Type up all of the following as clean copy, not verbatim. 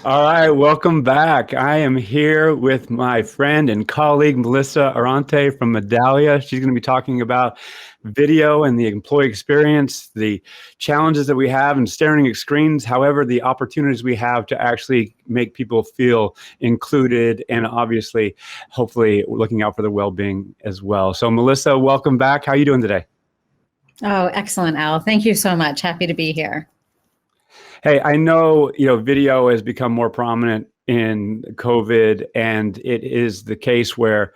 All right, welcome back. I am here with my friend and colleague, Melissa Arronte from Medalia. She's going to be talking about video and the employee experience, the challenges that we have in staring at screens, however, the opportunities we have to actually make people feel included and obviously, hopefully, looking out for their well-being as well. So, Melissa, welcome back. How are you doing today? Oh, excellent, Al. Thank you so much. Happy to be here. Hey, I know, video has become more prominent in COVID, and it is the case where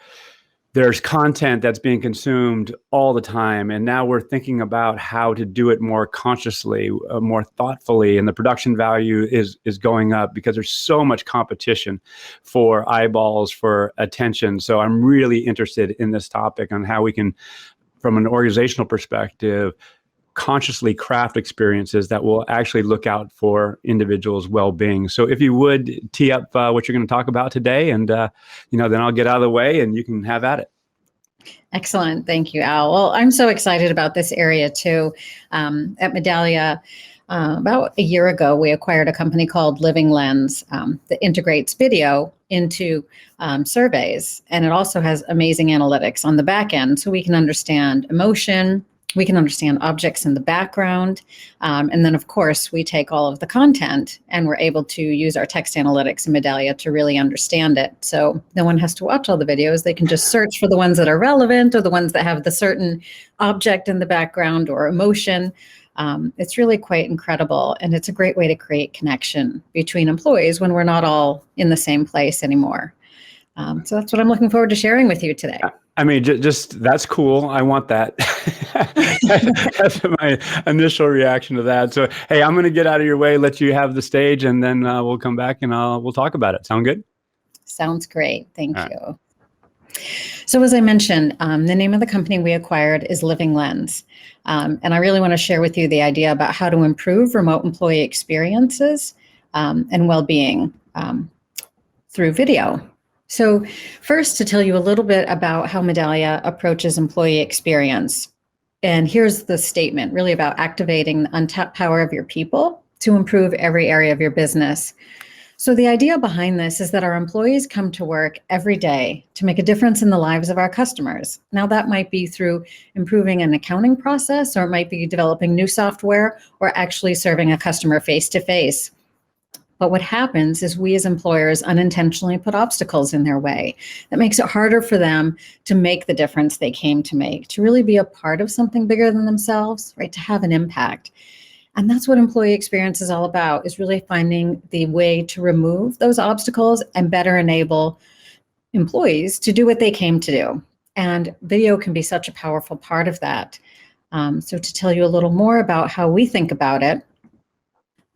there's content that's being consumed all the time. And now we're thinking about how to do it more consciously, more thoughtfully. And the production value is going up because there's so much competition for eyeballs, for attention. So I'm really interested in this topic on how we can, from an organizational perspective, consciously craft experiences that will actually look out for individuals' well-being. So if you would tee up what you're going to talk about today, and then I'll get out of the way and you can have at it. Excellent. Thank you, Al. Well, I'm so excited about this area too. At Medalia, about a year ago, we acquired a company called Living Lens that integrates video into surveys. And it also has amazing analytics on the back end so we can understand emotion. We can understand objects in the background. And then, of course, we take all of the content and we're able to use our text analytics in Medalia to really understand it. So no one has to watch all the videos. They can just search for the ones that are relevant or the ones that have the certain object in the background or emotion. It's really quite incredible. And it's a great way to create connection between employees when we're not all in the same place anymore. So that's what I'm looking forward to sharing with you today. I mean, just that's cool. I want that. That's my initial reaction to that. So, hey, I'm going to get out of your way, let you have the stage, and then we'll come back and we'll talk about it. Sound good? Sounds great. Thank you. So as I mentioned, the name of the company we acquired is Living Lens. And I really want to share with you the idea about how to improve remote employee experiences and well-being through video. So first, to tell you a little bit about how Medalia approaches employee experience. And here's the statement, really about activating the untapped power of your people to improve every area of your business. So the idea behind this is that our employees come to work every day to make a difference in the lives of our customers. Now, that might be through improving an accounting process, or it might be developing new software, or actually serving a customer face-to-face. But what happens is we as employers unintentionally put obstacles in their way. That makes it harder for them to make the difference they came to make, to really be a part of something bigger than themselves, right? To have an impact. And that's what employee experience is all about, is really finding the way to remove those obstacles and better enable employees to do what they came to do. And video can be such a powerful part of that. So to tell you a little more about how we think about it,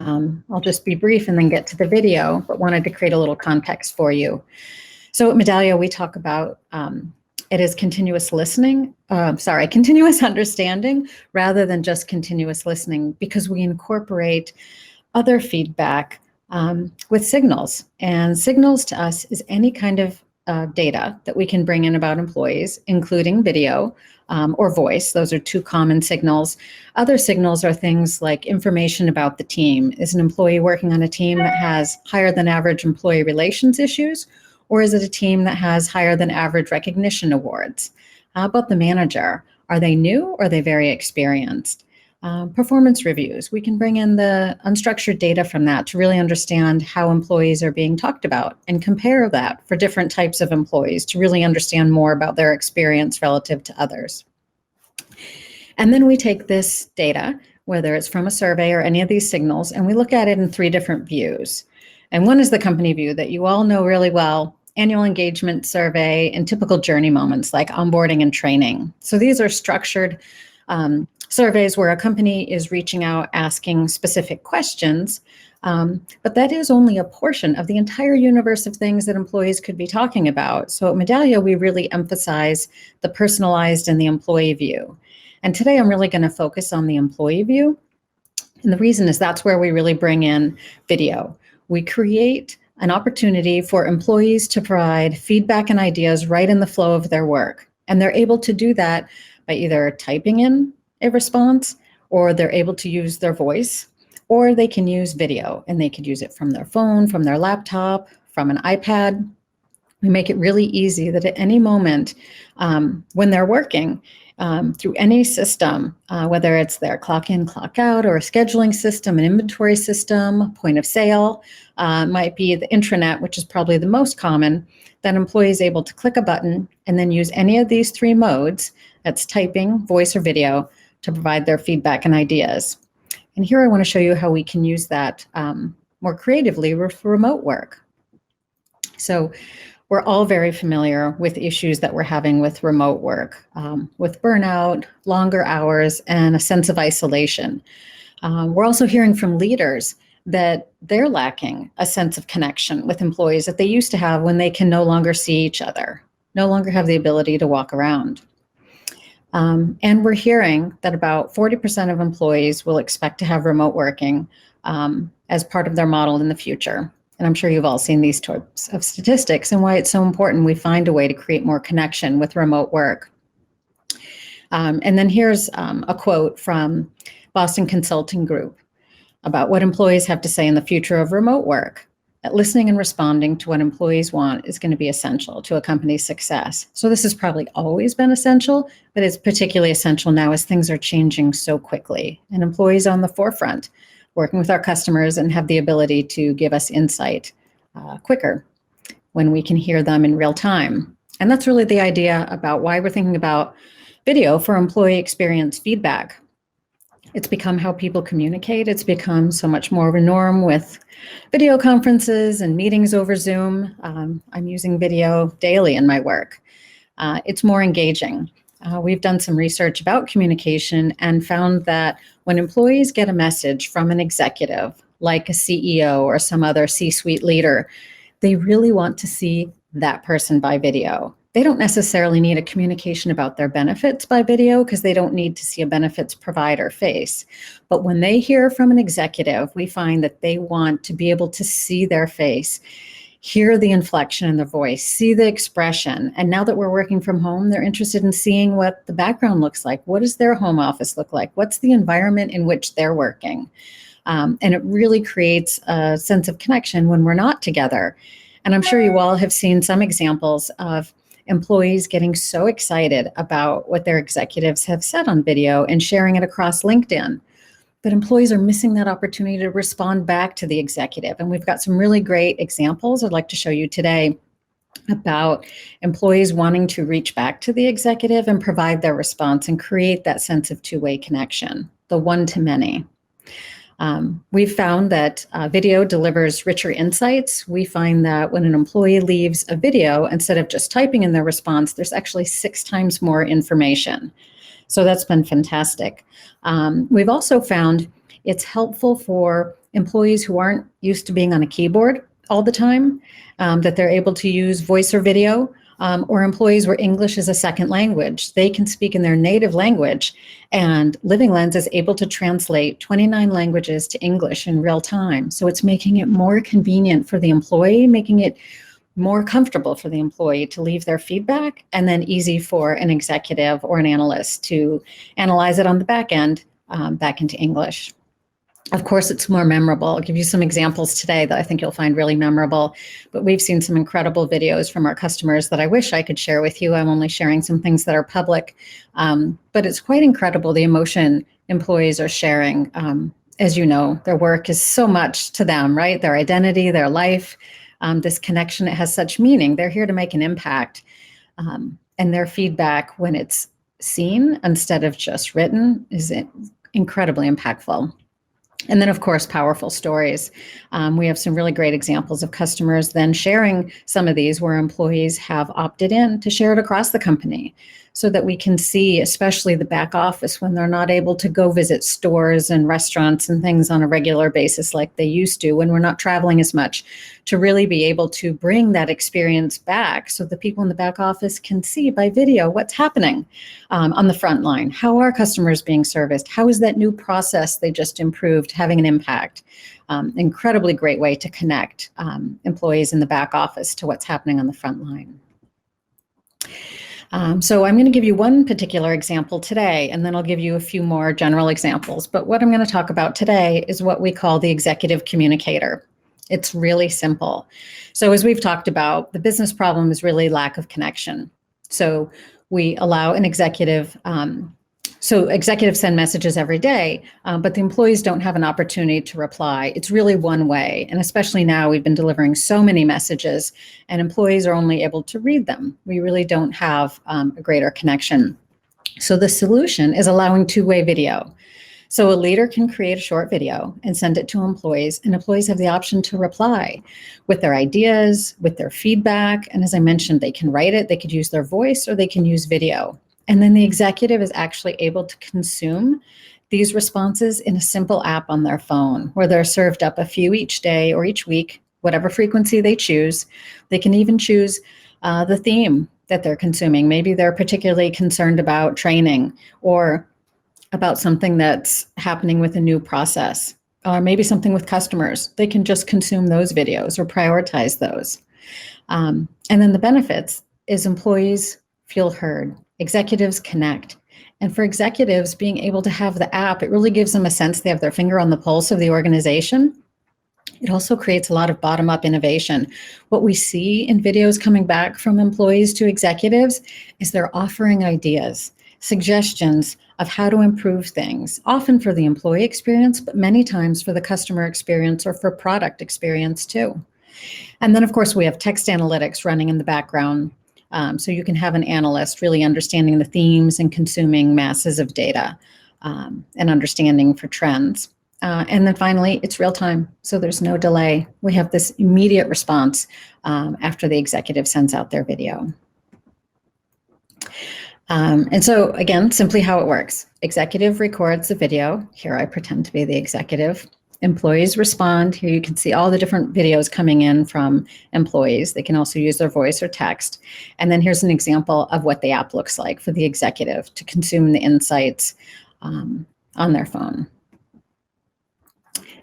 I'll just be brief and then get to the video, but wanted to create a little context for you. So at Medalia, we talk about it is continuous understanding rather than just continuous listening, because we incorporate other feedback with signals. And signals to us is any kind of data that we can bring in about employees, including video or voice. Those are two common signals. Other signals are things like information about the team. Is an employee working on a team that has higher than average employee relations issues? Or is it a team that has higher than average recognition awards? How about the manager? Are they new or are they very experienced? Performance reviews. We can bring in the unstructured data from that to really understand how employees are being talked about and compare that for different types of employees to really understand more about their experience relative to others. And then we take this data, whether it's from a survey or any of these signals, and we look at it in three different views. And one is the company view that you all know really well: annual engagement survey and typical journey moments like onboarding and training. So these are structured surveys where a company is reaching out, asking specific questions, but that is only a portion of the entire universe of things that employees could be talking about. So at Medalia, we really emphasize the personalized and the employee view. And today I'm really going to focus on the employee view. And the reason is that's where we really bring in video. We create an opportunity for employees to provide feedback and ideas right in the flow of their work. And they're able to do that by either typing in a response, or they're able to use their voice, or they can use video, and they could use it from their phone, from their laptop, from an iPad. We make it really easy that at any moment when they're working through any system, whether it's their clock in, clock out, or a scheduling system, an inventory system, point of sale, might be the intranet, which is probably the most common, that employee is able to click a button and then use any of these three modes, that's typing, voice, or video, to provide their feedback and ideas. And here I want to show you how we can use that more creatively for remote work. So we're all very familiar with issues that we're having with remote work, with burnout, longer hours, and a sense of isolation. We're also hearing from leaders that they're lacking a sense of connection with employees that they used to have when they can no longer see each other, no longer have the ability to walk around. And we're hearing that about 40% of employees will expect to have remote working as part of their model in the future. And I'm sure you've all seen these types of statistics and why it's so important we find a way to create more connection with remote work. And then here's a quote from Boston Consulting Group about what employees have to say in the future of remote work. That listening and responding to what employees want is going to be essential to a company's success. So this has probably always been essential, but it's particularly essential now as things are changing so quickly. And employees are on the forefront, working with our customers and have the ability to give us insight quicker when we can hear them in real time. And that's really the idea about why we're thinking about video for employee experience feedback. It's become how people communicate. It's become so much more of a norm with video conferences and meetings over Zoom. I'm using video daily in my work. It's more engaging. We've done some research about communication and found that when employees get a message from an executive, like a CEO or some other C-suite leader, they really want to see that person by video. They don't necessarily need a communication about their benefits by video because they don't need to see a benefits provider face. But when they hear from an executive, we find that they want to be able to see their face, hear the inflection in their voice, see the expression. And now that we're working from home, they're interested in seeing what the background looks like. What does their home office look like? What's the environment in which they're working? And it really creates a sense of connection when we're not together. And I'm sure you all have seen some examples of employees getting so excited about what their executives have said on video and sharing it across LinkedIn. But employees are missing that opportunity to respond back to the executive. And we've got some really great examples I'd like to show you today about employees wanting to reach back to the executive and provide their response and create that sense of two-way connection, the one-to-many. We've found that video delivers richer insights. We find that when an employee leaves a video, instead of just typing in their response, there's actually 6 times more information. So that's been fantastic. We've also found it's helpful for employees who aren't used to being on a keyboard all the time, that they're able to use voice or video, or employees where English is a second language. They can speak in their native language, and Living Lens is able to translate 29 languages to English in real time. So it's making it more convenient for the employee, making it more comfortable for the employee to leave their feedback, and then easy for an executive or an analyst to analyze it on the back end back into English. Of course, it's more memorable. I'll give you some examples today that I think you'll find really memorable, but we've seen some incredible videos from our customers that I wish I could share with you. I'm only sharing some things that are public, but it's quite incredible the emotion employees are sharing. As you know, their work is so much to them, right? Their identity, their life, this connection, it has such meaning. They're here to make an impact, and their feedback when it's seen instead of just written is incredibly impactful. And then, of course, powerful stories. We have some really great examples of customers then sharing some of these where employees have opted in to share it across the company so that we can see, especially the back office, when they're not able to go visit stores and restaurants and things on a regular basis like they used to, when we're not traveling as much, to really be able to bring that experience back so the people in the back office can see by video what's happening on the front line. How are customers being serviced? How is that new process they just improved having an impact? Incredibly great way to connect employees in the back office to what's happening on the front line. So I'm going to give you one particular example today, and then I'll give you a few more general examples. But what I'm going to talk about today is what we call the executive communicator. It's really simple. So as we've talked about, the business problem is really lack of connection. So we allow an executive, so executives send messages every day, but the employees don't have an opportunity to reply. It's really one way. And especially now, we've been delivering so many messages and employees are only able to read them. We really don't have a greater connection. So the solution is allowing two-way video. So a leader can create a short video and send it to employees, and employees have the option to reply with their ideas, with their feedback. And as I mentioned, they can write it, they could use their voice, or they can use video. And then the executive is actually able to consume these responses in a simple app on their phone, where they're served up a few each day or each week, whatever frequency they choose. They can even choose the theme that they're consuming. Maybe they're particularly concerned about training or about something that's happening with a new process, or maybe something with customers. They can just consume those videos or prioritize those. And then the benefits is employees feel heard, executives connect. And for executives, being able to have the app, it really gives them a sense they have their finger on the pulse of the organization. It also creates a lot of bottom-up innovation. What we see in videos coming back from employees to executives is they're offering ideas, suggestions of how to improve things, often for the employee experience, but many times for the customer experience or for product experience too. And then, of course, we have text analytics running in the background. So you can have an analyst really understanding the themes and consuming masses of data and understanding for trends. And then finally, it's real time. So there's no delay. We have this immediate response after the executive sends out their video. And so again, simply how it works. Executive records the video. Here I pretend to be the executive. Employees respond. Here you can see all the different videos coming in from employees. They can also use their voice or text. And then here's an example of what the app looks like for the executive to consume the insights on their phone.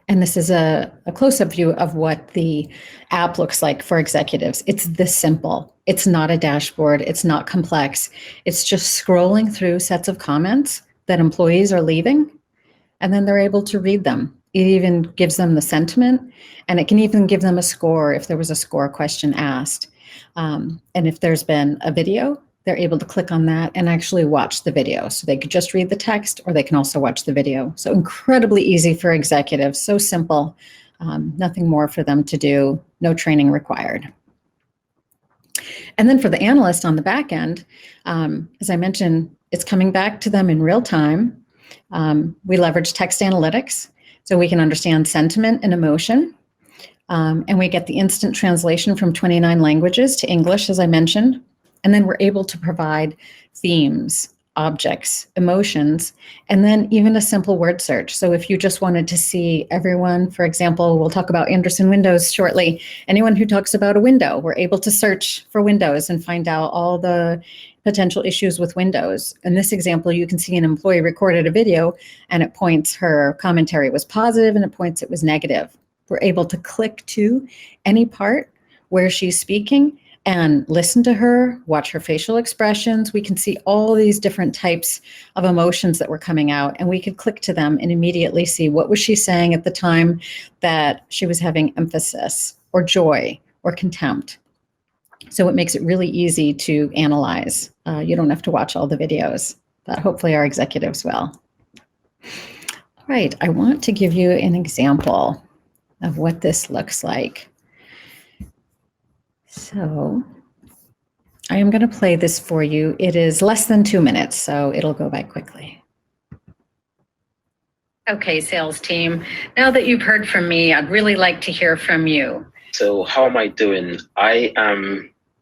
And this is a close-up view of what the app looks like for executives. It's this simple. It's not a dashboard. It's not complex. It's just scrolling through sets of comments that employees are leaving, and then they're able to read them. It even gives them the sentiment, and it can even give them a score if there was a score question asked. And if there's been a video, they're able to click on that and actually watch the video. So they could just read the text, or they can also watch the video. So incredibly easy for executives, so simple, nothing more for them to do, no training required. And then for the analyst on the back end, as I mentioned, it's coming back to them in real time. We leverage text analytics, so we can understand sentiment and emotion. And we get the instant translation from 29 languages to English, as I mentioned. And then we're able to provide themes, objects, emotions, and then even a simple word search. So if you just wanted to see everyone, for example, we'll talk about Andersen windows shortly. Anyone who talks about a window, we're able to search for windows and find out all the potential issues with windows. In this example, you can see an employee recorded a video and it points her commentary was positive and it points it was negative. We're able to click to any part where she's speaking and listen to her, watch her facial expressions. We can see all these different types of emotions that were coming out, and we could click to them and immediately see what was she saying at the time that she was having emphasis or joy or contempt. So it makes it really easy to analyze. You don't have to watch all the videos, but hopefully our executives will. All right, I want to give you an example of what this looks like. So I am going to play this for you. It is less than 2 minutes, so it'll go by quickly. Okay, sales team, now that you've heard from me, I'd really like to hear from you. So how am I doing? I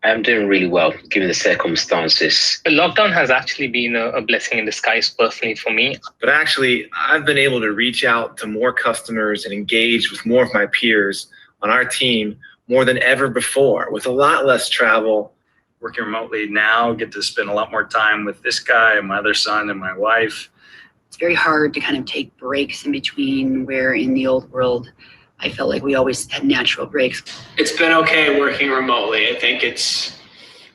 am doing really well, given the circumstances. The lockdown has actually been a blessing in disguise personally for me. But actually, I've been able to reach out to more customers and engage with more of my peers on our team more than ever before, with a lot less travel. Working remotely now, get to spend a lot more time with this guy and my other son and my wife. It's very hard to kind of take breaks in between, where in the old world, I felt like we always had natural breaks. It's been okay working remotely. I think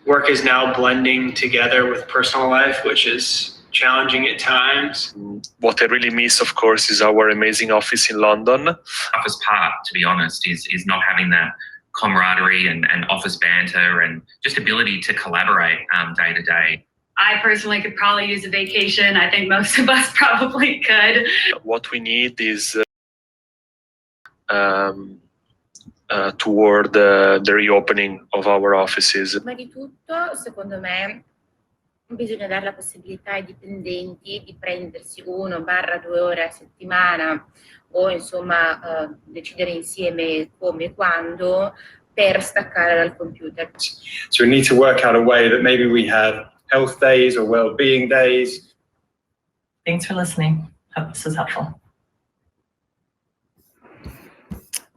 Work is now blending together with personal life, which is challenging at times. What I really miss, of course, is our amazing office in London. Office part, to be honest, is not having that camaraderie and office banter and just ability to collaborate day to day. I personally could probably use a vacation. I think most of us probably could. What we need is toward the reopening of our offices. Ma di tutto, secondo me, bisogna dare la possibilità ai dipendenti di prendersi 1-2 ore a settimana o insomma decidere insieme come e quando per staccare dal computer. So we need to work out a way that maybe we have health days or well-being days. Thanks for listening. Hope this is helpful.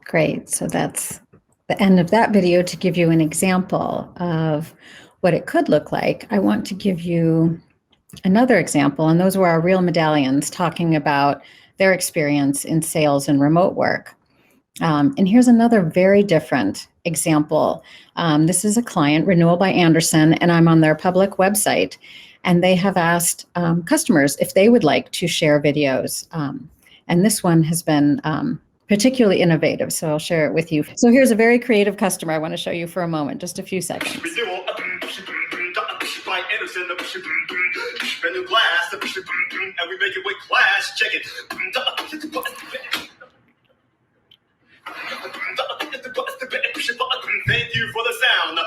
Great. So that's the end of that video. To give you an example of what it could look like, I want to give you another example. And those were our real medallions talking about their experience in sales and remote work. And here's another very different example. This is a client, Renewal by Andersen, and I'm on their public website. And they have asked customers if they would like to share videos. And this one has been particularly innovative, so I'll share it with you. So here's a very creative customer I want to show you for a moment, just a few seconds. By Adamsen, brand new glass, and we make it with class. Check it. Thank you for the sound.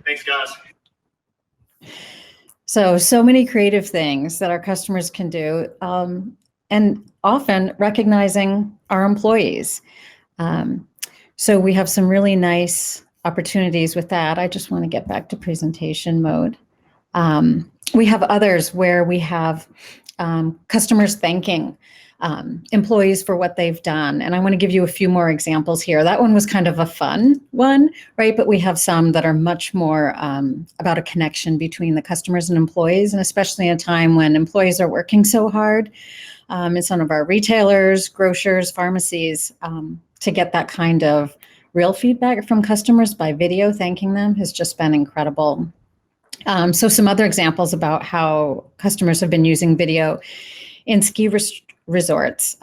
Thanks, guys. So many creative things that our customers can do, and often recognizing our employees. So we have some really nice opportunities with that. I just want to get back to presentation mode. We have others where we have customers thanking employees for what they've done. And I want to give you a few more examples here. That one was kind of a fun one, right? But we have some that are much more about a connection between the customers and employees, and especially in a time when employees are working so hard in some of our retailers, grocers, pharmacies, to get that kind of real feedback from customers by video thanking them has just been incredible. So some other examples about how customers have been using video in ski resorts.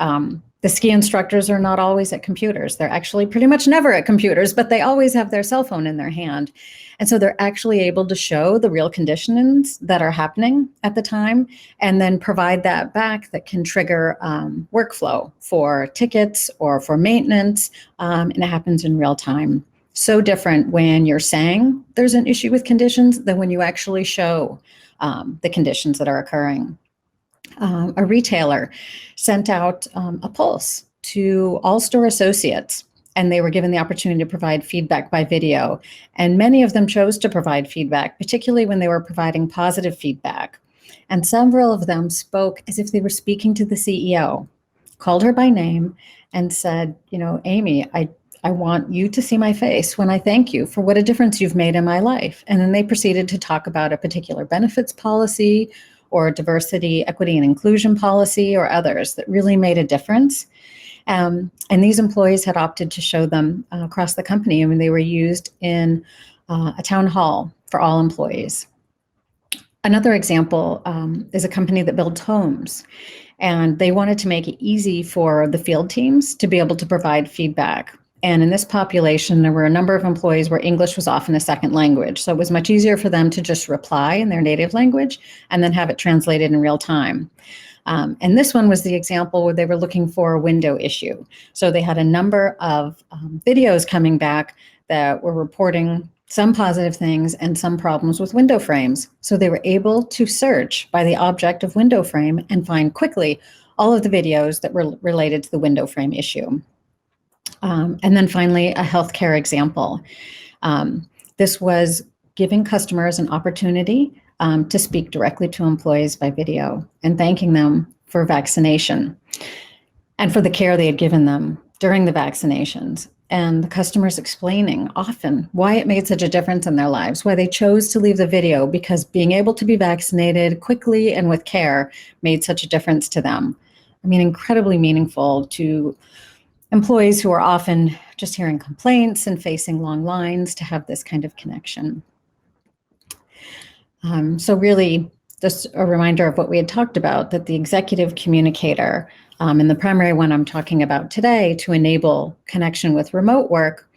The ski instructors are not always at computers. They're actually pretty much never at computers, but they always have their cell phone in their hand. And so they're actually able to show the real conditions that are happening at the time, and then provide that back that can trigger workflow for tickets or for maintenance, and it happens in real time. So different when you're saying there's an issue with conditions than when you actually show the conditions that are occurring. A retailer sent out a pulse to all store associates, and they were given the opportunity to provide feedback by video. And many of them chose to provide feedback, particularly when they were providing positive feedback. And several of them spoke as if they were speaking to the CEO, called her by name and said, you know, Amy, I want you to see my face when I thank you for what a difference you've made in my life. And then they proceeded to talk about a particular benefits policy or diversity, equity, and inclusion policy, or others that really made a difference. And these employees had opted to show them across the company. I mean, they were used in a town hall for all employees. Another example is a company that builds homes, and they wanted to make it easy for the field teams to be able to provide feedback. And in this population, there were a number of employees where English was often a second language. So it was much easier for them to just reply in their native language and then have it translated in real time. And this one was the example where they were looking for a window issue. So they had a number of videos coming back that were reporting some positive things and some problems with window frames. So they were able to search by the object of window frame and find quickly all of the videos that were related to the window frame issue. And then finally, a healthcare example. This was giving customers an opportunity to speak directly to employees by video and thanking them for vaccination and for the care they had given them during the vaccinations. And the customers explaining often why it made such a difference in their lives, why they chose to leave the video, because being able to be vaccinated quickly and with care made such a difference to them. I mean, incredibly meaningful to employees who are often just hearing complaints and facing long lines to have this kind of connection. So really, just a reminder of what we had talked about, that the executive communicator, and the primary one I'm talking about today to enable connection with remote work,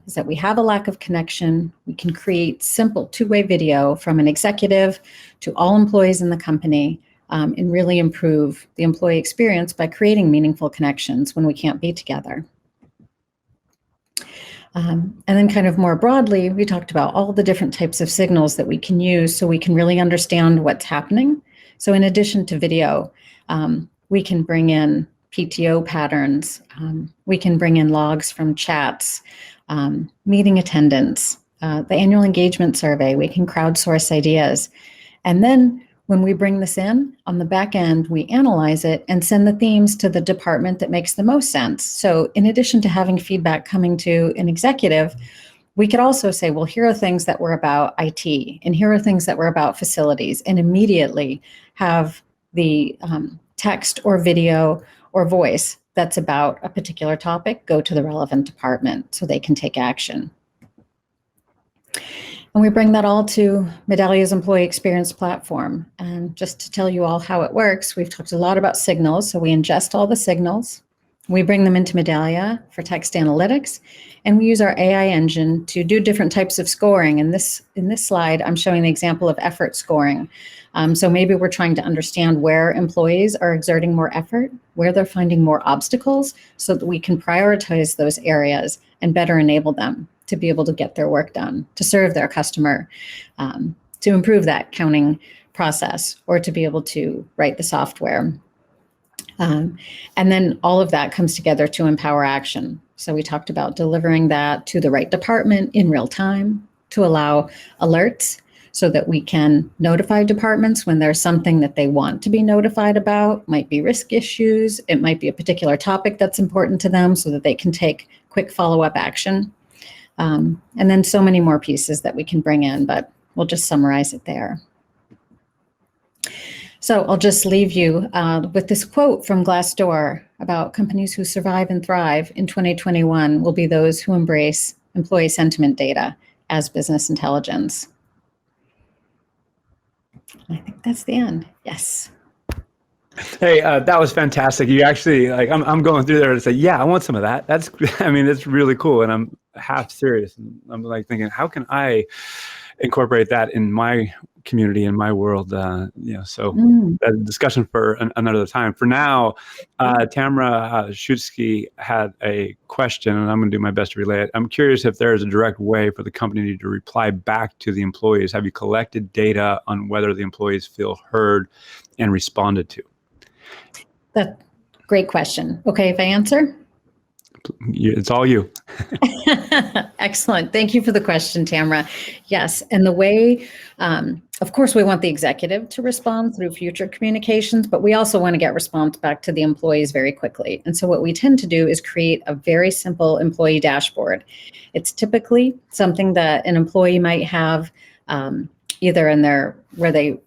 is that we have a lack of connection. We can create simple two-way video from an executive to all employees in the company, and really improve the employee experience by creating meaningful connections when we can't be together. And then kind of more broadly, we talked about all the different types of signals that we can use so we can really understand what's happening. So in addition to video, we can bring in PTO patterns. We can bring in logs from chats, meeting attendance, the annual engagement survey. We can crowdsource ideas. And then when we bring this in, on the back end, we analyze it and send the themes to the department that makes the most sense. So in addition to having feedback coming to an executive, we could also say, well, here are things that were about IT, and here are things that were about facilities, and immediately have the text or video or voice that's about a particular topic go to the relevant department so they can take action. And we bring that all to Medallia's employee experience platform. And just to tell you all how it works, we've talked a lot about signals. So we ingest all the signals. We bring them into Medalia for text analytics, and we use our AI engine to do different types of scoring. In this slide, I'm showing the example of effort scoring. So maybe we're trying to understand where employees are exerting more effort, where they're finding more obstacles, so that we can prioritize those areas and better enable them to be able to get their work done, to serve their customer, to improve that counting process, or to be able to write the software. And then all of that comes together to empower action. So we talked about delivering that to the right department in real time to allow alerts so that we can notify departments when there's something that they want to be notified about. Might be risk issues, it might be a particular topic that's important to them so that they can take quick follow-up action. And then so many more pieces that we can bring in, but we'll just summarize it there. So I'll just leave you with this quote from Glassdoor about companies who survive and thrive in 2021 will be those who embrace employee sentiment data as business intelligence. I think that's the end. Yes. Hey, that was fantastic. You actually, like, I'm going through there to say, yeah, I want some of that. That's, I mean, it's really cool. And I'm half serious. And I'm like thinking, how can I incorporate that in my community, in my world? So that discussion for another time. For now, Tamara Schutzke had a question, and I'm going to do my best to relay it. I'm curious if there is a direct way for the company to reply back to the employees. Have you collected data on whether the employees feel heard and responded to? That's a great question. Okay, if I answer? It's all you. Excellent. Thank you for the question, Tamara. Yes, and the way, of course, we want the executive to respond through future communications, but we also want to get response back to the employees very quickly. And so what we tend to do is create a very simple employee dashboard. It's typically something that an employee might have either in where they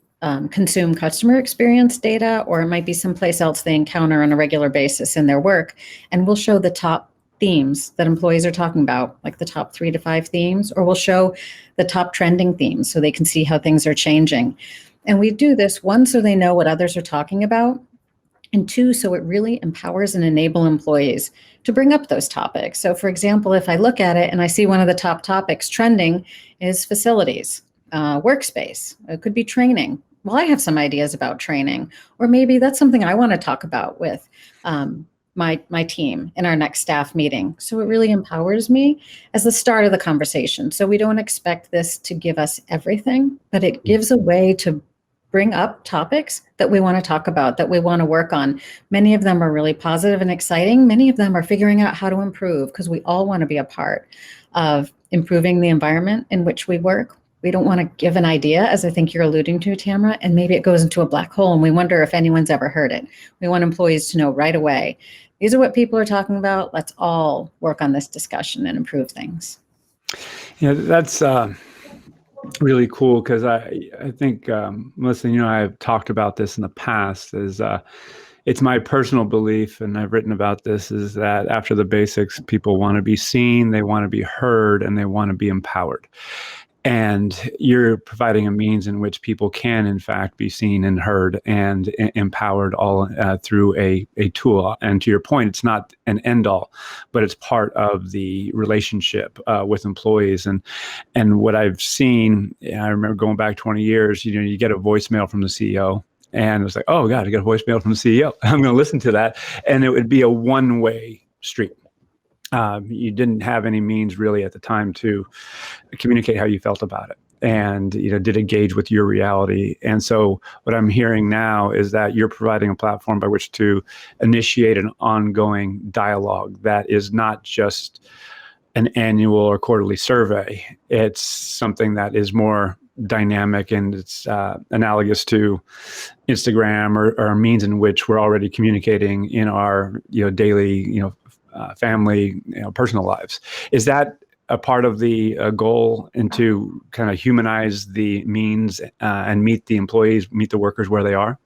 consume customer experience data, or it might be someplace else they encounter on a regular basis in their work. And we'll show the top themes that employees are talking about, like the top 3 to 5 themes, or we'll show the top trending themes so they can see how things are changing. And we do this, 1, so they know what others are talking about, and 2, so it really empowers and enables employees to bring up those topics. So for example, if I look at it and I see one of the top topics trending is facilities, workspace, it could be training. Well, I have some ideas about training, or maybe that's something I want to talk about with my team in our next staff meeting. So it really empowers me as the start of the conversation. So we don't expect this to give us everything, but it gives a way to bring up topics that we want to talk about, that we want to work on. Many of them are really positive and exciting. Many of them are figuring out how to improve, because we all want to be a part of improving the environment in which we work. We don't want to give an idea, as I think you're alluding to, Tamara, and maybe it goes into a black hole and we wonder if anyone's ever heard it. We want employees to know right away, these are what people are talking about. Let's all work on this discussion and improve things. Yeah, that's really cool, because I think, Melissa, I have talked about this in the past, is it's my personal belief, and I've written about this, is that after the basics, people want to be seen, they want to be heard, and they want to be empowered. And you're providing a means in which people can, in fact, be seen and heard and empowered all through a tool. And to your point, it's not an end all, but it's part of the relationship with employees. And what I've seen, I remember going back 20 years, you get a voicemail from the CEO. And it was like, oh, God, I got a voicemail from the CEO. I'm going to listen to that. And it would be a one-way street. You didn't have any means really at the time to communicate how you felt about it, and did engage with your reality. And so what I'm hearing now is that you're providing a platform by which to initiate an ongoing dialogue that is not just an annual or quarterly survey. It's something that is more dynamic, and it's analogous to Instagram or a means in which we're already communicating in our daily family, personal lives. Is that a part of the goal, and to kind of humanize the means and meet the employees, meet the workers where they are?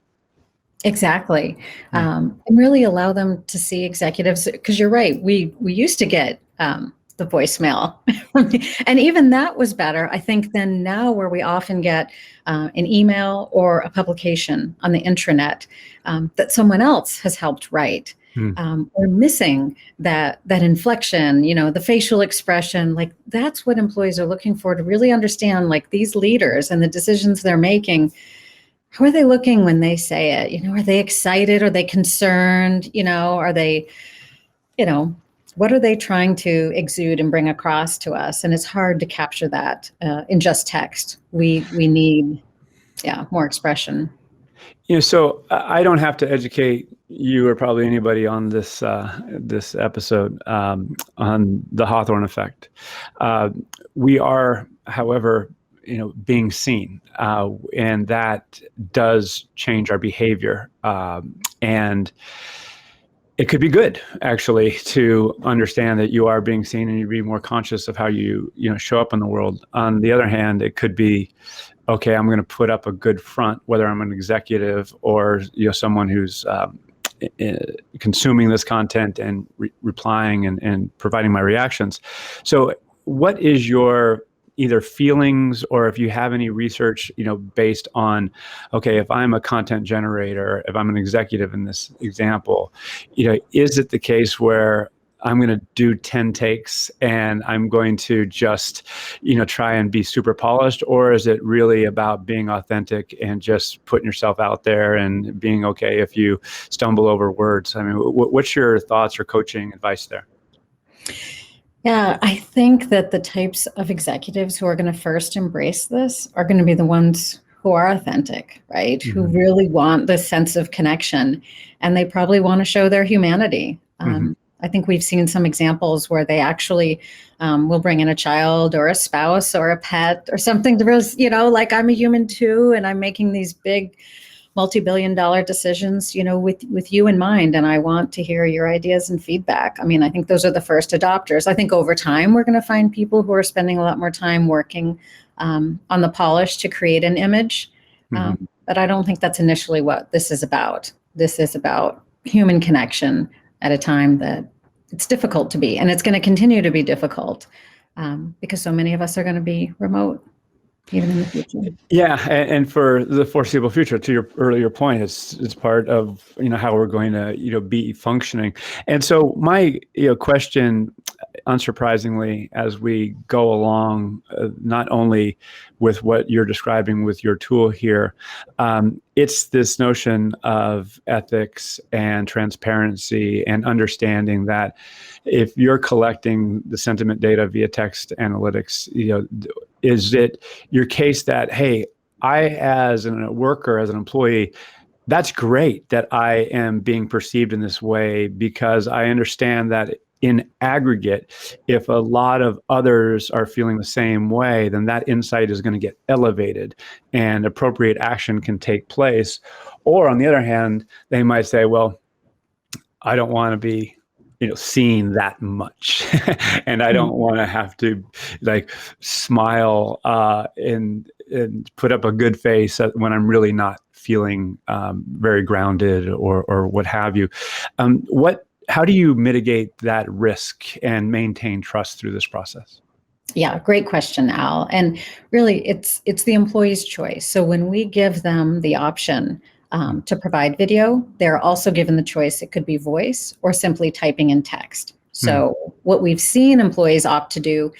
Exactly. And really allow them to see executives, because you're right. We used to get the voicemail and even that was better, I think, than now, where we often get an email or a publication on the intranet that someone else has helped write. We're missing that inflection, the facial expression. Like, that's what employees are looking for, to really understand, like, these leaders and the decisions they're making. How are they looking when they say it? Are they excited? Are they concerned? Are they, what are they trying to exude and bring across to us? And it's hard to capture that in just text. We need, more expression. So I don't have to educate you or probably anybody on this this episode on the Hawthorne effect. We are, however, being seen, and that does change our behavior. And it could be good, actually, to understand that you are being seen and you be more conscious of how you show up in the world. On the other hand, it could be, okay, I'm going to put up a good front, whether I'm an executive or someone who's consuming this content and replying and providing my reactions. So what is your either feelings, or if you have any research, based on, okay, if I'm a content generator, if I'm an executive in this example, is it the case where I'm going to do 10 takes and I'm going to just, try and be super polished? Or is it really about being authentic and just putting yourself out there and being okay if you stumble over words? I mean, what's your thoughts or coaching advice there? Yeah, I think that the types of executives who are going to first embrace this are going to be the ones who are authentic, right? Mm-hmm. Who really want this sense of connection, and they probably want to show their humanity. I think we've seen some examples where they actually will bring in a child or a spouse or a pet or something to really, like, I'm a human too, and I'm making these big multi-billion-dollar decisions, with you in mind, and I want to hear your ideas and feedback. I mean, I think those are the first adopters. I think over time, we're going to find people who are spending a lot more time working on the polish to create an image. But I don't think that's initially what this is about. This is about human connection at a time that it's difficult to be, and it's going to continue to be difficult because so many of us are going to be remote, even in the future. Yeah, and for the foreseeable future, to your earlier point, it's part of how we're going to be functioning. And so my question, unsurprisingly, as we go along, not only with what you're describing with your tool here, it's this notion of ethics and transparency and understanding that if you're collecting the sentiment data via text analytics, is it your case that, hey, I as a worker, as an employee, that's great that I am being perceived in this way, because I understand that in aggregate, if a lot of others are feeling the same way, then that insight is going to get elevated and appropriate action can take place. Or on the other hand, they might say, well, I don't want to be seen that much. And I don't want to have to smile and put up a good face when I'm really not feeling very grounded or what have you. How do you mitigate that risk and maintain trust through this process? Yeah, great question, Al. And really, it's the employee's choice. So when we give them the option to provide video, they're also given the choice. It could be voice or simply typing in text. So what we've seen employees opt to do,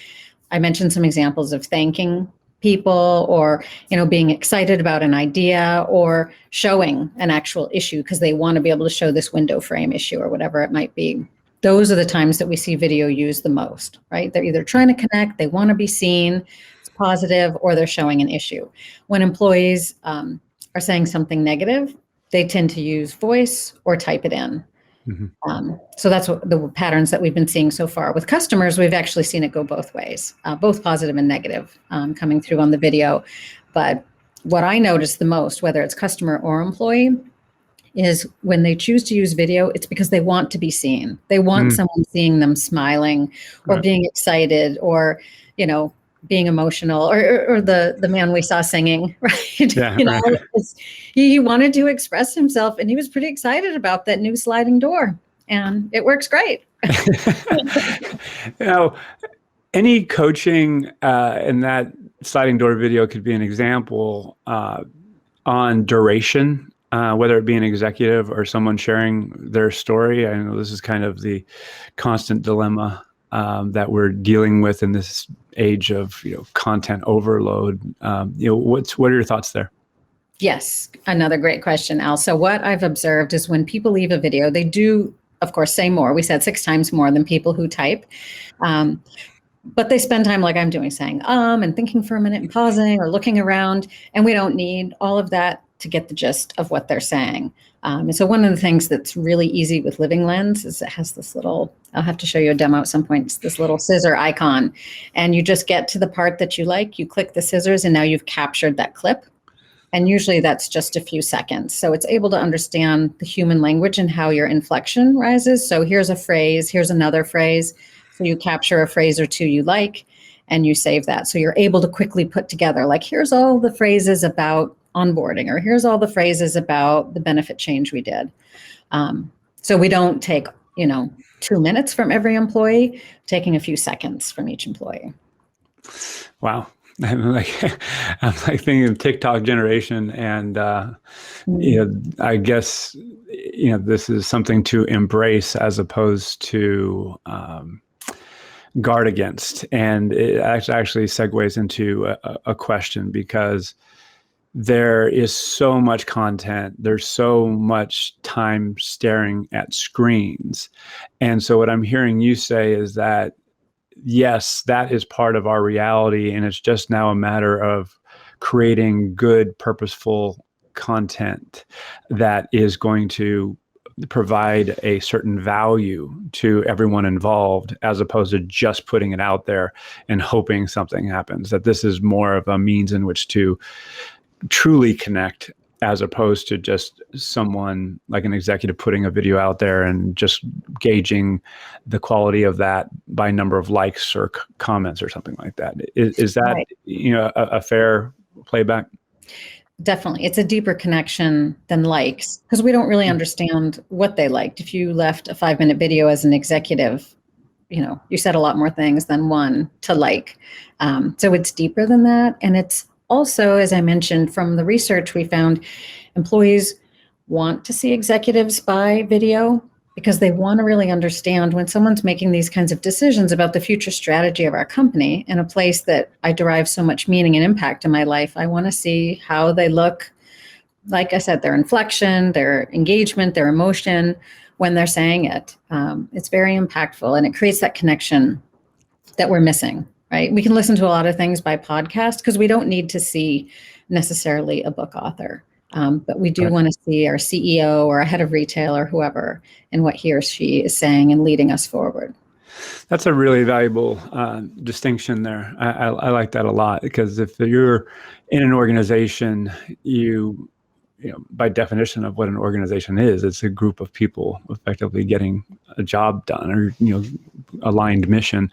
I mentioned some examples of thanking people or, being excited about an idea or showing an actual issue because they want to be able to show this window frame issue or whatever it might be. Those are the times that we see video used the most, right? They're either trying to connect, they want to be seen, it's positive, or they're showing an issue. When employees are saying something negative, they tend to use voice or type it in. So that's what the patterns that we've been seeing so far. With customers, we've actually seen it go both ways, both positive and negative coming through on the video. But what I notice the most, whether it's customer or employee, is when they choose to use video, it's because they want to be seen. They want someone seeing them smiling or being excited or, being emotional or the man we saw singing, right? Yeah, He wanted to express himself and he was pretty excited about that new sliding door and it works great. Any coaching in that sliding door video could be an example on duration, whether it be an executive or someone sharing their story. I know this is kind of the constant dilemma that we're dealing with in this age of content overload. What are your thoughts there? Yes, another great question, Al. So what I've observed is when people leave a video, they do, of course, say more. We said 6 times more than people who type. But they spend time like I'm doing, saying and thinking for a minute and pausing or looking around. And we don't need all of that to get the gist of what they're saying. And so one of the things that's really easy with Living Lens is it has this little, I'll have to show you a demo at some point, it's this little scissor icon. And you just get to the part that you like, you click the scissors, and now you've captured that clip. And usually that's just a few seconds. So it's able to understand the human language and how your inflection rises. So here's a phrase, here's another phrase. So you capture a phrase or two you like, and you save that. So you're able to quickly put together, like, here's all the phrases about onboarding, or here's all the phrases about the benefit change we did. So we don't take, 2 minutes from every employee, taking a few seconds from each employee. Wow. I'm like thinking of TikTok generation, and I guess this is something to embrace as opposed to guard against. And it actually segues into a question, because there is so much content, there's so much time staring at screens, and so what I'm hearing you say is that yes, that is part of our reality, and it's just now a matter of creating good, purposeful content that is going to provide a certain value to everyone involved, as opposed to just putting it out there and hoping something happens. That this is more of a means in which to truly connect, as opposed to just someone like an executive putting a video out there and just gauging the quality of that by number of likes or comments or something like that. Is that right? A fair playback? Definitely. It's a deeper connection than likes, because we don't really understand what they liked. If you left a 5-minute video as an executive, you said a lot more things than one to like. So it's deeper than that. And it's also, as I mentioned, from the research, we found employees want to see executives by video because they want to really understand when someone's making these kinds of decisions about the future strategy of our company in a place that I derive so much meaning and impact in my life. I want to see how they look, like I said, their inflection, their engagement, their emotion when they're saying it. It's very impactful, and it creates that connection that we're missing. Right? We can listen to a lot of things by podcast because we don't need to see necessarily a book author, but we do want to see our CEO or a head of retail or whoever and what he or she is saying and leading us forward. That's a really valuable distinction there. I like that a lot, because if you're in an organization, you by definition of what an organization is, it's a group of people effectively getting a job done, or aligned mission.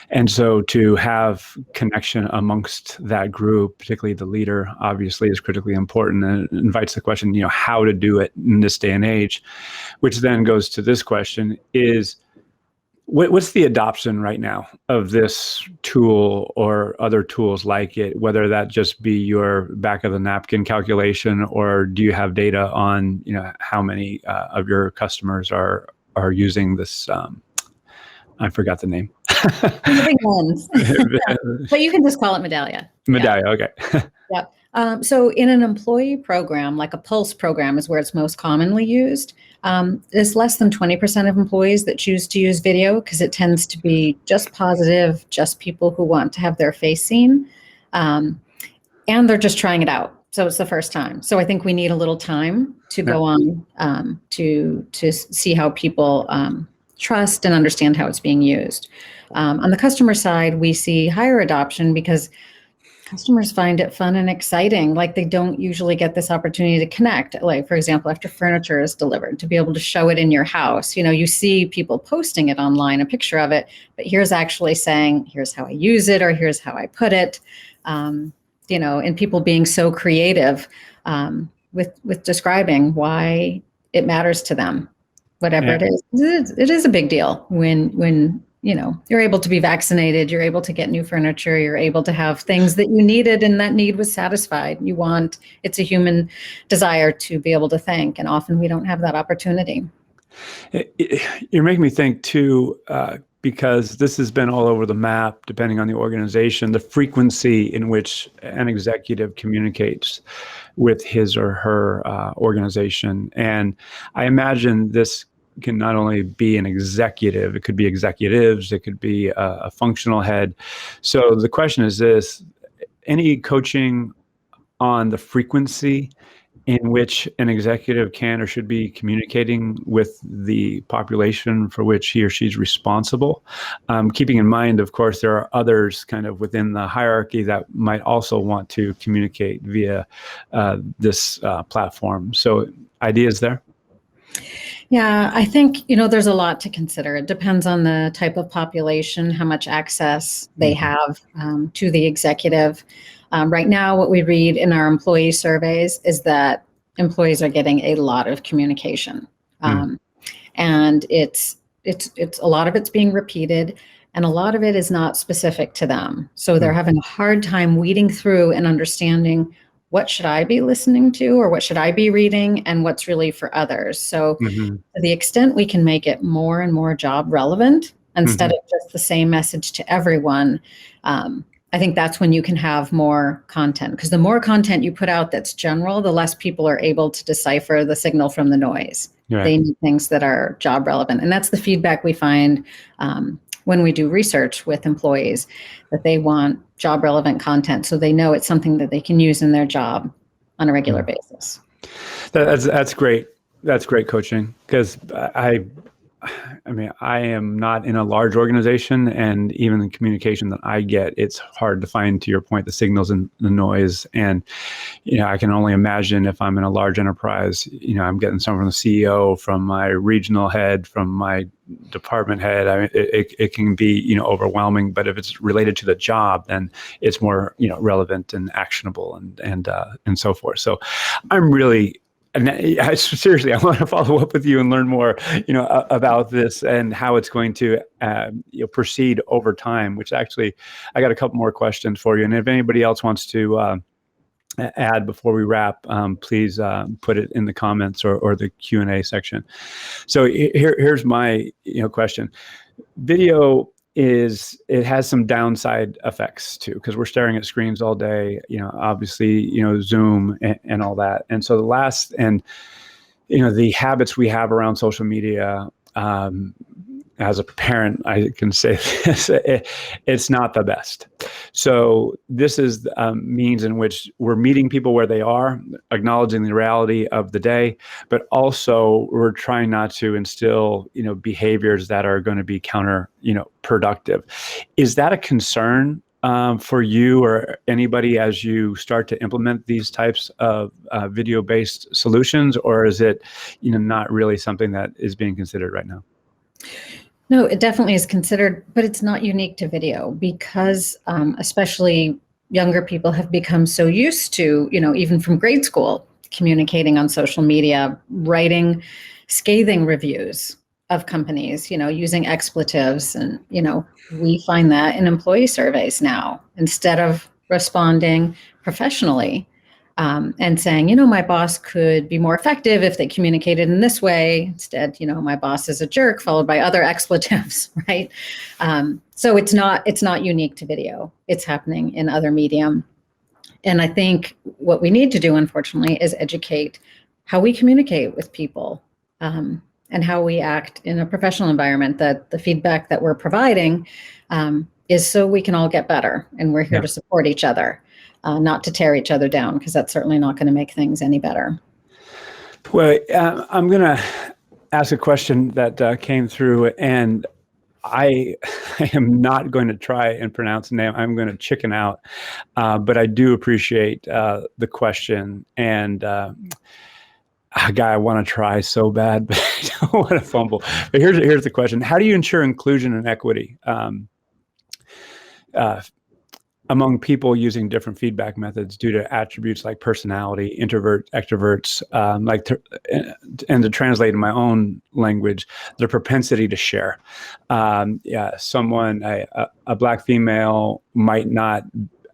And so to have connection amongst that group, particularly the leader, obviously is critically important, and it invites the question, how to do it in this day and age, which then goes to this question is, what's the adoption right now of this tool or other tools like it, whether that just be your back of the napkin calculation, or do you have data on, how many of your customers are using this? I forgot the name. The big ones. But you can just call it Medalia. Medalia, okay. Yep. So in an employee program, like a Pulse program is where it's most commonly used. There's less than 20% of employees that choose to use video, because it tends to be just positive, just people who want to have their face seen. And they're just trying it out. So it's the first time. So I think we need a little time to go on to see how people trust and understand how it's being used. On the customer side, we see higher adoption because customers find it fun and exciting. Like, they don't usually get this opportunity to connect. Like, for example, after furniture is delivered, to be able to show it in your house. You see people posting it online, a picture of it, but here's actually saying, here's how I use it, or here's how I put it. And people being so creative with describing why it matters to them, whatever it is. It is a big deal when you're able to be vaccinated, you're able to get new furniture, you're able to have things that you needed and that need was satisfied. It's a human desire to be able to think, and often we don't have that opportunity. You're making me think too, because this has been all over the map, depending on the organization, the frequency in which an executive communicates with his or her organization. And I imagine this can not only be an executive, it could be executives, it could be a functional head. So the question is this: any coaching on the frequency in which an executive can or should be communicating with the population for which he or she's responsible? Keeping in mind, of course, there are others kind of within the hierarchy that might also want to communicate via this platform. So ideas there? Yeah, I think, there's a lot to consider. It depends on the type of population, how much access they have to the executive. Right now, what we read in our employee surveys is that employees are getting a lot of communication. And it's a lot of it's being repeated, and a lot of it is not specific to them. So they're having a hard time weeding through and understanding, what should I be listening to, or what should I be reading, and what's really for others. So to the extent we can make it more and more job relevant, instead of just the same message to everyone, I think that's when you can have more content. Because the more content you put out that's general, the less people are able to decipher the signal from the noise. Right. They need things that are job relevant. And that's the feedback we find when we do research with employees, that they want job relevant content, so they know it's something that they can use in their job on a regular basis. That's great. That's great coaching, because I am not in a large organization, and even the communication that I get, it's hard to find, to your point, the signals and the noise. And, I can only imagine if I'm in a large enterprise, I'm getting some from the CEO, from my regional head, from my department head. I mean, it can be, overwhelming, but if it's related to the job, then it's more, relevant and actionable and so forth. So I'm really, and seriously, I want to follow up with you and learn more, about this and how it's going to, proceed over time. Which actually, I got a couple more questions for you. And if anybody else wants to add before we wrap, please put it in the comments or the Q&A section. So here's my question. Video it has some downside effects too, because we're staring at screens all day, obviously, Zoom and all that. And so the habits we have around social media, as a parent, I can say this, it's not the best. So this is a means in which we're meeting people where they are, acknowledging the reality of the day, but also we're trying not to instill, behaviors that are going to be productive. Is that a concern for you or anybody as you start to implement these types of video-based solutions, or is it, not really something that is being considered right now? No, it definitely is considered, but it's not unique to video because especially younger people have become so used to, even from grade school, communicating on social media, writing scathing reviews of companies, using expletives. And, we find that in employee surveys now, instead of responding professionally and saying, my boss could be more effective if they communicated in this way. Instead, my boss is a jerk, followed by other expletives, right? So it's not unique to video. It's happening in other medium. And I think what we need to do, unfortunately, is educate how we communicate with people and how we act in a professional environment, that the feedback that we're providing is so we can all get better. And we're here to support each other, not to tear each other down, because that's certainly not going to make things any better. Well, I'm going to ask a question that came through, and I am not going to try and pronounce the name. I'm going to chicken out, but I do appreciate the question. And I want to try so bad, but I don't want to fumble. But here's the question: how do you ensure inclusion and equity among people using different feedback methods due to attributes like personality, introvert, extroverts, and to translate in my own language, the propensity to share? Someone, a Black female, might not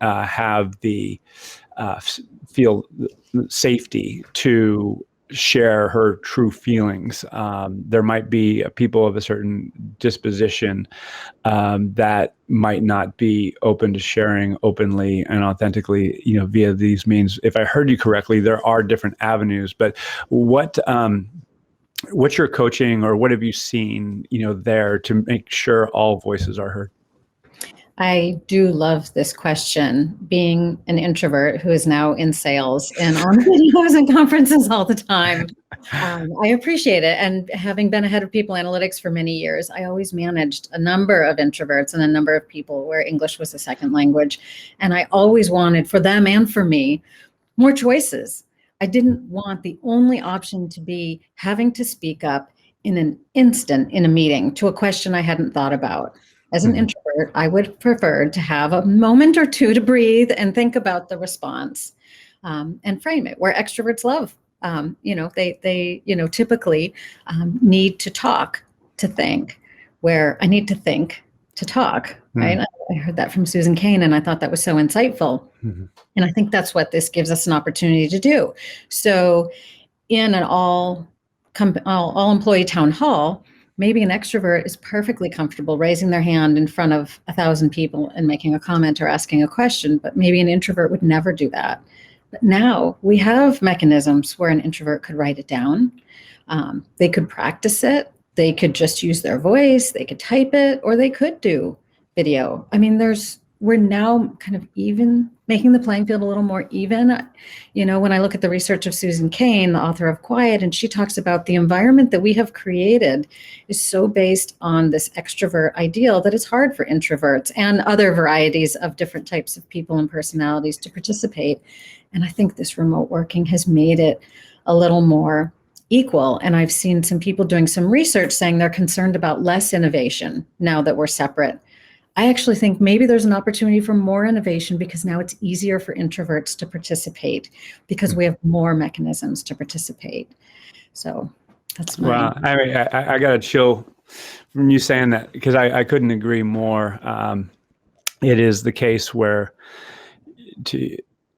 have the feel safety to share her true feelings. There might be people of a certain disposition that might not be open to sharing openly and authentically, via these means. If I heard you correctly, there are different avenues, but what's your coaching, or what have you seen, there to make sure all voices are heard? I do love this question. Being an introvert who is now in sales and on videos and conferences all the time, I appreciate it. And having been a head of people analytics for many years, I always managed a number of introverts and a number of people where English was a second language. And I always wanted, for them and for me, more choices. I didn't want the only option to be having to speak up in an instant in a meeting to a question I hadn't thought about. As an introvert, I would prefer to have a moment or two to breathe and think about the response and frame it, where extroverts love. They typically need to talk to think, where I need to think to talk, right? I heard that from Susan Cain, and I thought that was so insightful. And I think that's what this gives us an opportunity to do. So in an all employee town hall, maybe an extrovert is perfectly comfortable raising their hand in front of 1,000 people and making a comment or asking a question, but maybe an introvert would never do that. But now we have mechanisms where an introvert could write it down. They could practice it. They could just use their voice. They could type it, or they could do video. I mean, we're now kind of even making the playing field a little more even. When I look at the research of Susan Cain, the author of Quiet, and she talks about the environment that we have created is so based on this extrovert ideal that it's hard for introverts and other varieties of different types of people and personalities to participate. And I think this remote working has made it a little more equal. And I've seen some people doing some research saying they're concerned about less innovation now that we're separate. I actually think maybe there's an opportunity for more innovation because now it's easier for introverts to participate because we have more mechanisms to participate. So that's my... Wow. I mean, I got a chill from you saying that, because I couldn't agree more. It is the case where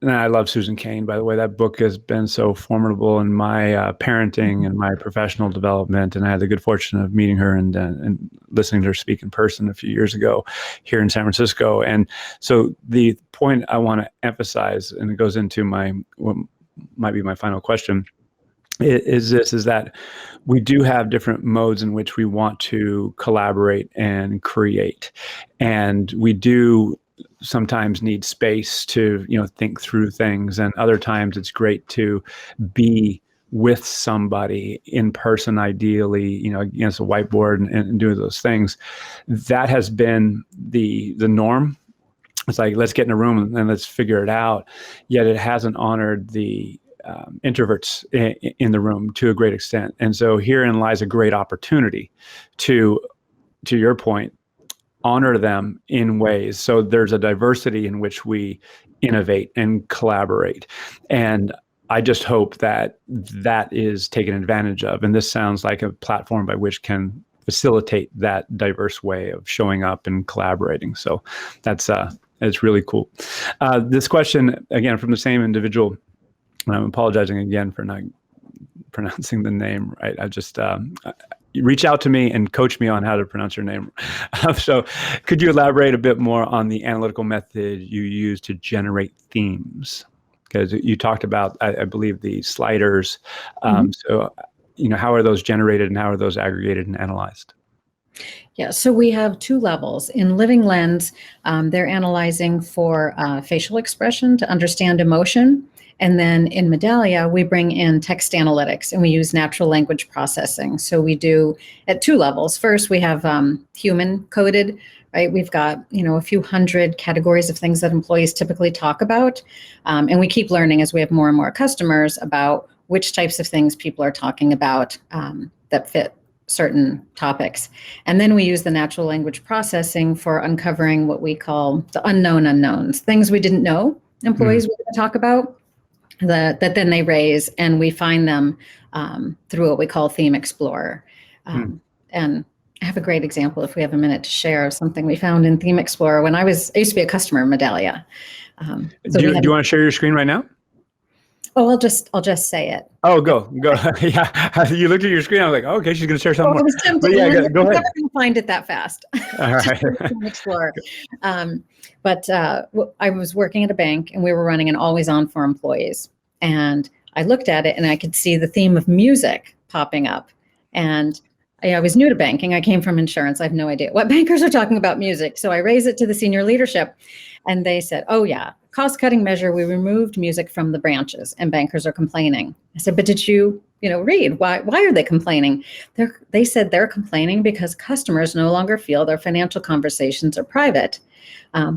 and I love Susan Cain, by the way. That book has been so formidable in my parenting and my professional development. And I had the good fortune of meeting her and listening to her speak in person a few years ago here in San Francisco. And so the point I want to emphasize, and it goes into what might be my final question, is that we do have different modes in which we want to collaborate and create. And we do sometimes need space to think through things, and other times it's great to be with somebody in person, ideally against a whiteboard and doing those things. That has been the norm It's like, let's get in a room and let's figure it out. Yet it hasn't honored the introverts in the room to a great extent. And so herein lies a great opportunity to your point, honor them in ways. So there's a diversity in which we innovate and collaborate. And I just hope that that is taken advantage of. And this sounds like a platform by which can facilitate that diverse way of showing up and collaborating. So that's it's really cool. This question, again, from the same individual, and I'm apologizing again for not pronouncing the name right. I just reach out to me and coach me on how to pronounce your name. So could you elaborate a bit more on the analytical method you use to generate themes? Because you talked about, I believe, the sliders. So, how are those generated and how are those aggregated and analyzed? Yeah, so we have two levels. In Living Lens, they're analyzing for facial expression to understand emotion. And then in Medalia, we bring in text analytics and we use natural language processing. So we do at two levels. First, we have human coded, right? We've got, a few hundred categories of things that employees typically talk about. And we keep learning as we have more and more customers about which types of things people are talking about that fit certain topics. And then we use the natural language processing for uncovering what we call the unknown unknowns, things we didn't know employees were going to talk about that then they raise, and we find them through what we call Theme Explorer. And I have a great example, if we have a minute to share, of something we found in Theme Explorer when I used to be a customer of Medalia. Do you want to share your screen right now? Oh, I'll just say it. Oh, go. Yeah, you looked at your screen. I was like, oh, okay, she's going to share something I was tempted. But yeah, go ahead. I'm never going to find it that fast. All right. Explorer. But I was working at a bank, and we were running an always-on for employees. And I looked at it, and I could see the theme of music popping up. And I was new to banking. I came from insurance. I have no idea what bankers are talking about music. So I raised it to the senior leadership, and they said, oh, yeah, cost-cutting measure, we removed music from the branches, and bankers are complaining. I said, but did you read? Why are they complaining? They said they're complaining because customers no longer feel their financial conversations are private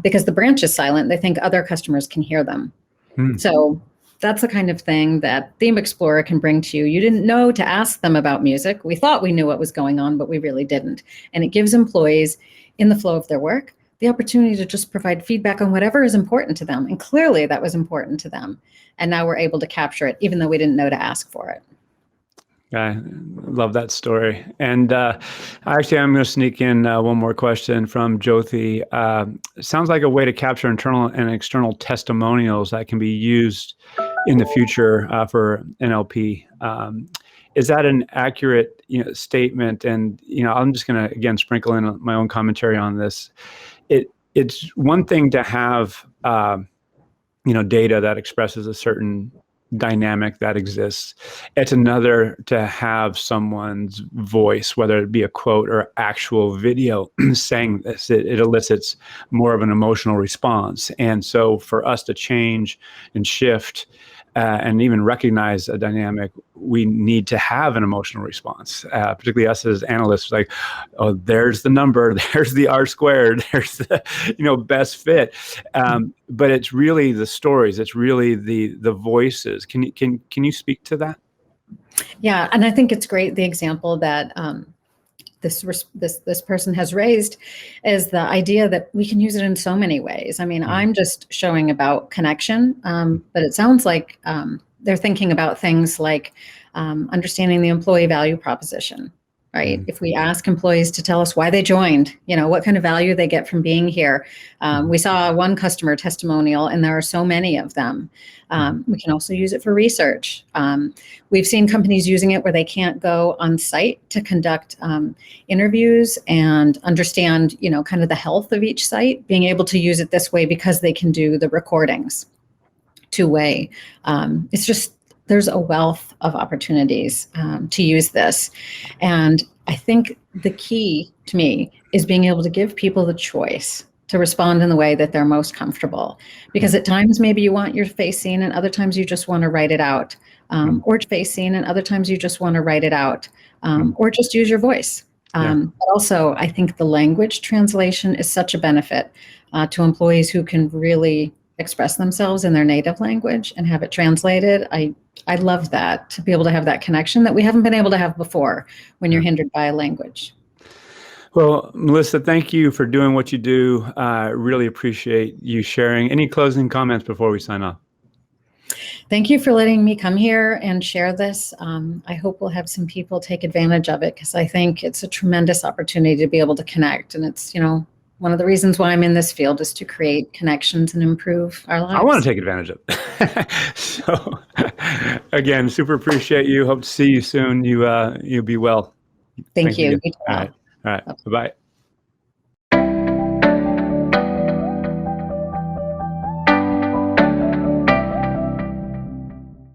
because the branch is silent. They think other customers can hear them. So that's the kind of thing that Theme Explorer can bring to you. You didn't know to ask them about music. We thought we knew what was going on, but we really didn't. And it gives employees, in the flow of their work, the opportunity to just provide feedback on whatever is important to them. And clearly that was important to them. And now we're able to capture it, even though we didn't know to ask for it. I love that story. And actually, I'm going to sneak in one more question from Jyothi. Sounds like a way to capture internal and external testimonials that can be used in the future for NLP. Is that an accurate statement? And I'm just going to again sprinkle in my own commentary on this. It's one thing to have data that expresses a certain dynamic that exists. It's another to have someone's voice, whether it be a quote or actual video saying this. It elicits more of an emotional response. And so for us to change and shift and even recognize a dynamic, we need to have an emotional response, particularly us as analysts, like, oh, there's the number, there's the R squared, there's the best fit. But it's really the stories, it's really the voices. Can you speak to that? Yeah, and I think it's great, the example that this person has raised is the idea that we can use it in so many ways. I mean, I'm just showing about connection, but it sounds like they're thinking about things like understanding the employee value proposition, right? If we ask employees to tell us why they joined, what kind of value they get from being here. We saw one customer testimonial, and there are so many of them. We can also use it for research. We've seen companies using it where they can't go on site to conduct interviews and understand, kind of the health of each site, being able to use it this way because they can do the recordings two-way. It's just, there's a wealth of opportunities to use this. And I think the key to me is being able to give people the choice to respond in the way that they're most comfortable. Because at times maybe you want your face seen and other times you just want to write it out. Or face seen and other times you just want to write it out. Or just use your voice. But also, I think the language translation is such a benefit to employees who can really express themselves in their native language and have it translated. I love that, to be able to have that connection that we haven't been able to have before when you're hindered by a language. Well, Melissa, thank you for doing what you do. Really appreciate you sharing. Any closing comments before we sign off? Thank you for letting me come here and share this. I hope we'll have some people take advantage of it, because I think it's a tremendous opportunity to be able to connect. And it's, one of the reasons why I'm in this field is to create connections and improve our lives. I want to take advantage of it. So again, super appreciate you. Hope to see you soon. You be well. Thank you. All right. Bye-bye.